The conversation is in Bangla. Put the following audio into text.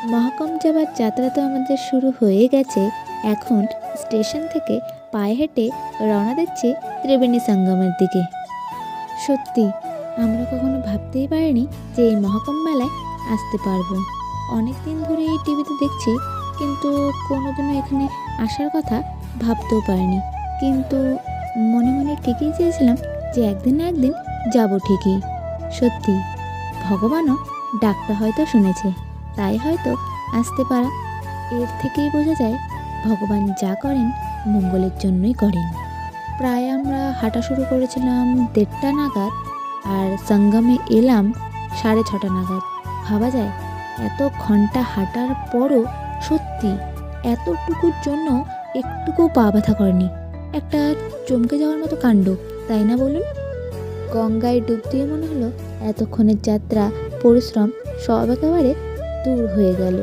মহাকুম যাবার যাত্রা তো আমাদের শুরু হয়ে গেছে। এখন স্টেশন থেকে পায়ে হেঁটে রওনা দিচ্ছি ত্রিবেণী সঙ্গমের দিকে। সত্যি আমরা কখনো ভাবতেই পারিনি যে এই মহাকুম্ভ মেলায় আসতে পারবো। অনেক দিন ধরে এই টিভিতে দেখছি, কিন্তু কোনোদিনও এখানে আসার কথা ভাবতেও পারিনি। কিন্তু মনে মনে ঠিকই চেয়েছিলাম যে একদিন না একদিন যাব ঠিকই। সত্যি ভগবানও ডাকটা হয়তো শুনেছে, তাই হয়তো আসতে পারা। এর থেকেই বোঝা যায় ভগবান যা করেন মঙ্গলের জন্যই করেন। প্রায় আমরা হাঁটা শুরু করেছিলাম 1:30 নাগাদ, আর সঙ্গমে এলাম 6:30 নাগাদ। ভাবা যায় এত ঘন্টা হাঁটার পরও সত্যি এতটুকুর জন্য একটুকুও পা ব্যথা করেনি। একটা চমকে যাওয়ার মতো কাণ্ড, তাই না বলুন? গঙ্গায় ডুব দিয়ে মনে হলো এতক্ষণের যাত্রা, পরিশ্রম সব একেবারে দূর হয়ে গেল।